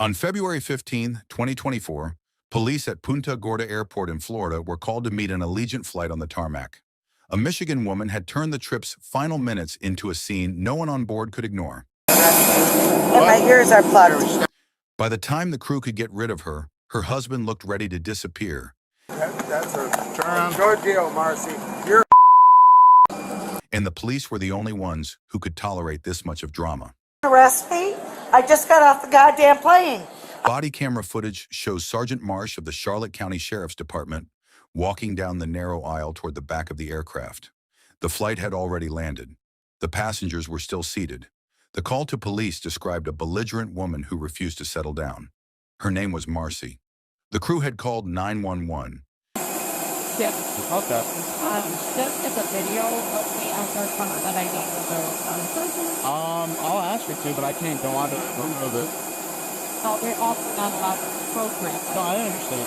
On February 15, 2024, police at Punta Gorda Airport in Florida were called to meet an Allegiant flight on the tarmac. A Michigan woman had turned the trip's final minutes into a scene no one on board could ignore. And my ears are plugged. By the time the crew could get rid of her, her husband looked ready to disappear. That's a turnaround. Good deal, Marcy. You're And the police were the only ones who could tolerate this much of drama. Arrest me? I just got off the goddamn plane. Body camera footage shows Sergeant Marsh of the Charlotte County Sheriff's Department walking down the narrow aisle toward the back of the aircraft. The flight had already landed. The passengers were still seated. The call to police described a belligerent woman who refused to settle down. Her name was Marcy. The crew had called 911. Yeah. Okay. Just get the video of me after that I need to go. I'll ask her to, but I can't go on to remove it. No, they're also not allowed to program. No, I understand.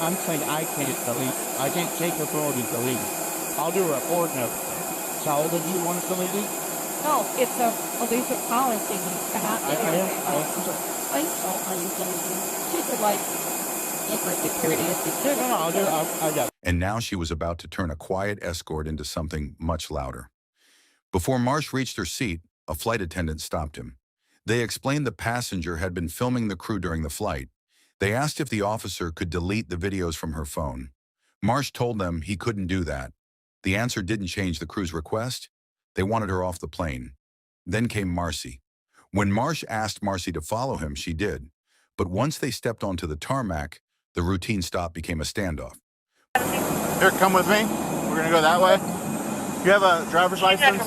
I'm saying I can't delete. I can't take her phone and delete it. I'll do a report note. So how old did you want us to delete it? No, it's a policy. I And now she was about to turn a quiet escort into something much louder. Before Marsh reached her seat, a flight attendant stopped him. They explained the passenger had been filming the crew during the flight. They asked if the officer could delete the videos from her phone. Marsh told them he couldn't do that. The answer didn't change the crew's request. They wanted her off the plane. Then came Marcy. When Marsh asked Marcy to follow him, she did. But once they stepped onto the tarmac, the routine stop became a standoff. here. Come with me. We're gonna go that way. You have a driver's license? You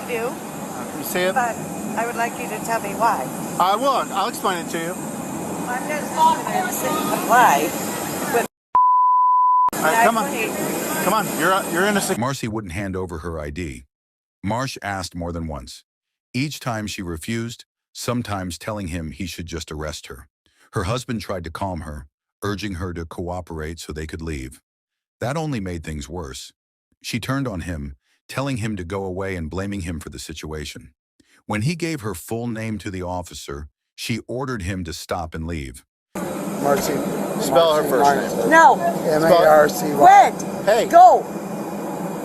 do? Can you see it? But I would like you to tell me why. I will. I'll explain it to you. I'm just why. All right, come on. Come on. You're in a. Marcy wouldn't hand over her ID. Marsh asked more than once. Each time she refused, sometimes telling him he should just arrest her. Her husband tried to calm her, urging her to cooperate so they could leave. That only made things worse. She turned on him, telling him to go away and blaming him for the situation. When he gave her full name to the officer, she ordered him to stop and leave. Marcy. Spell her first name. No. M-A-R-C-Y. When? Hey. Go.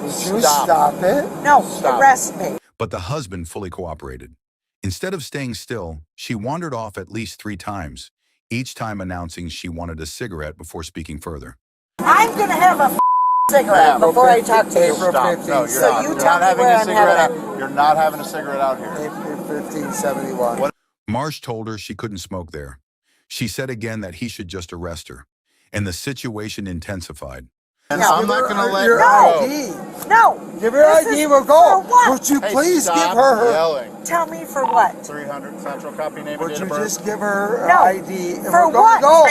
Would you stop it? No. Stop. Arrest me. But the husband fully cooperated. Instead of staying still, she wandered off at least 3 times, each time announcing she wanted a cigarette before speaking further. I'm going to have a cigarette before I talk to you. Stop. No, you're So not. you You're tell not me having where a I'm cigarette having out. You're not having a cigarette out here. 1571. Marsh told her she couldn't smoke there. She said again that he should just arrest her, and the situation intensified. And No. I'm not going to let Your her go. ID. No. Give her This ID, is we'll go. for what? Would you Hey, please stop give her her... yelling. Tell me for what? 300 Central copy name and Would date you of birth. just give her her No. ID and For we're going what? to go?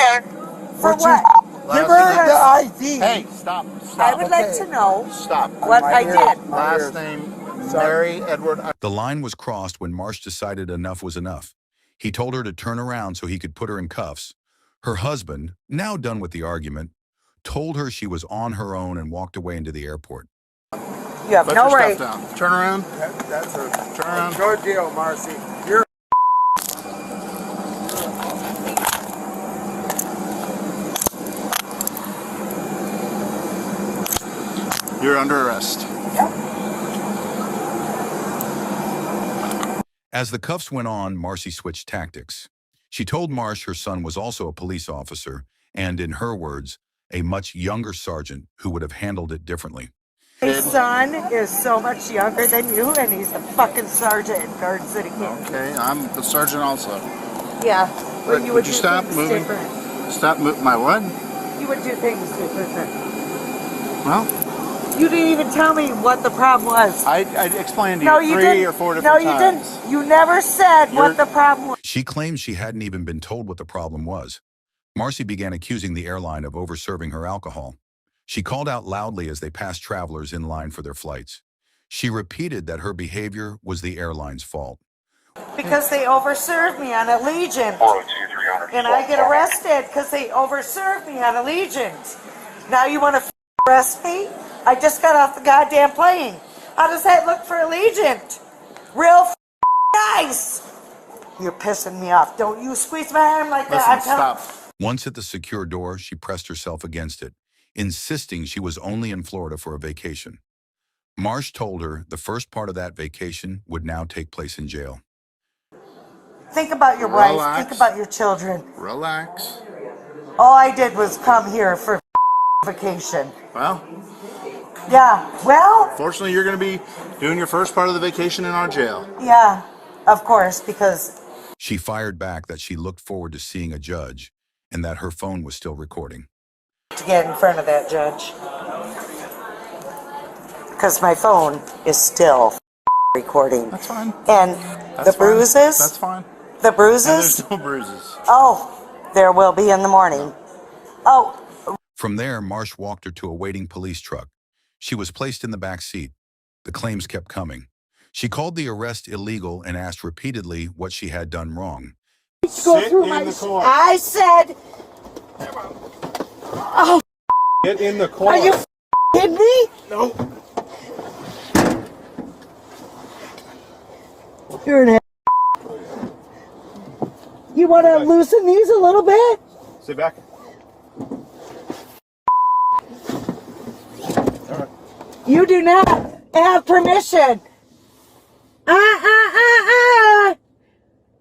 For Would you what? give her the ID? Hey, stop. Stop. I would like Okay. to know Stop. what My I ears, did. my Last ears. name, Sorry. Mary Edward. The line was crossed when Marsh decided enough was enough. He told her to turn around so he could put her in cuffs. Her husband, now done with the argument, told her she was on her own and walked away into the airport. You have Put no your right. stuff down. Turn around. That's a Turn around. good deal, Marcy. You're... You're under arrest. As the cuffs went on, Marcy switched tactics. She told Marsh her son was also a police officer and, in her words, a much younger sergeant who would have handled it differently. My son is so much younger than you, and he's a fucking sergeant in Garden City, Kansas. Okay, I'm the sergeant also. Yeah. Well, you would Would do you stop things moving? different. Stop my what? You would do things different. Well, You didn't even tell me what the problem was. I explained to No, you you 3 didn't. or 4 No, different you times. didn't. You never said what the problem was. She claimed she hadn't even been told what the problem was. Marcy began accusing the airline of over-serving her alcohol. She called out loudly as they passed travelers in line for their flights. She repeated that her behavior was the airline's fault. Because they overserved me on Allegiant. And I get arrested because they overserved me on Allegiant. Now you want to arrest me? I just got off the goddamn plane. How does that look for Allegiant? Real nice. You're pissing me off. Don't you squeeze my arm like that. Listen, I'm telling- stop. Once at the secure door, she pressed herself against it, insisting she was only in Florida for a vacation. Marsh told her the first part of that vacation would now take place in jail. Think about your wife. Relax. Think about your children. Relax. All I did was come here for vacation. Well, Yeah, well, fortunately, you're going to be doing your first part of the vacation in our jail. yeah, of course, because She fired back that she looked forward to seeing a judge and that her phone was still recording. to get in front of that judge. Because my phone is still recording. That's fine. And That's the bruises, Fine. That's fine. the And bruises, there's no bruises. oh, there will be in the morning. Oh, From there, Marsh walked her to a waiting police truck. She was placed in the back seat. The claims kept coming. She called the arrest illegal and asked repeatedly what she had done wrong. Sit in the car. I said, oh, Get in the car. are you kidding me? No. You're an You want to loosen these a little bit? Sit back. You do not have permission.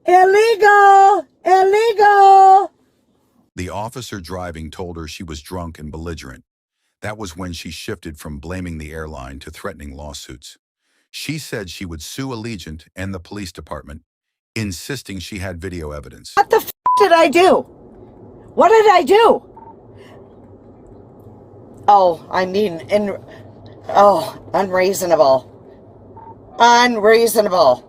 Illegal. Illegal. The officer driving told her she was drunk and belligerent. That was when she shifted from blaming the airline to threatening lawsuits. She said she would sue Allegiant and the police department, insisting she had video evidence. What the did I do? What did I do? Oh, I mean, unreasonable. Unreasonable.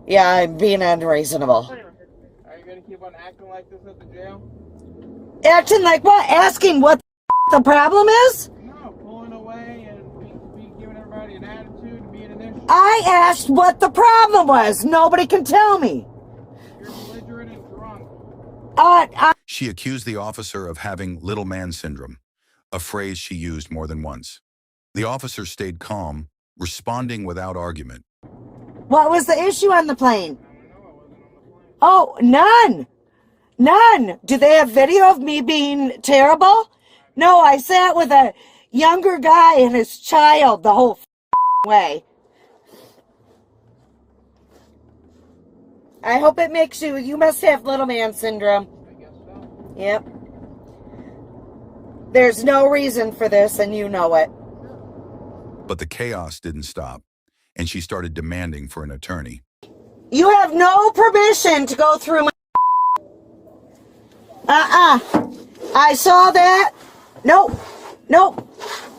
Yeah, I'm being unreasonable. Are you gonna keep on acting like this at the jail? Acting like what? Asking what the problem is? No, pulling away and be giving everybody an attitude and being an issue. I asked what the problem was. Nobody can tell me. You're belligerent and drunk. She accused the officer of having little man syndrome, a phrase she used more than once. The officer stayed calm, responding without argument. What was the issue on the plane? Oh, none. None. Do they have video of me being terrible? No, I sat with a younger guy and his child the whole way. I hope it makes you must have little man syndrome. I guess so. Yep. There's no reason for this and you know it. But the chaos didn't stop, and she started demanding for an attorney. You have no permission to go through my... I saw that. Nope. Nope.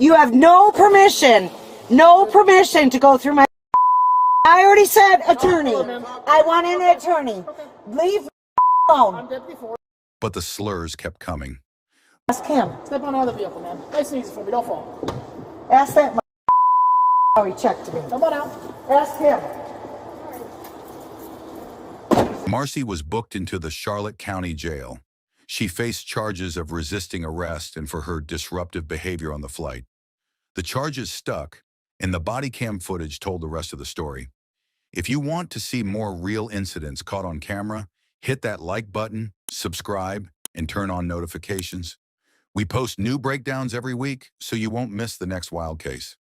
You have no permission. No permission to go through my... I already said attorney. I want an attorney. Leave me alone. But the slurs kept coming. Ask him. Step on out of the vehicle, man. Nice and easy for me. Don't fall. Ask that how he checked me. Come on out. Ask him. Marcy was booked into the Charlotte County Jail. She faced charges of resisting arrest and for her disruptive behavior on the flight. The charges stuck, and the body cam footage told the rest of the story. If you want to see more real incidents caught on camera, hit that like button, subscribe, and turn on notifications. We post new breakdowns every week, so you won't miss the next wild case.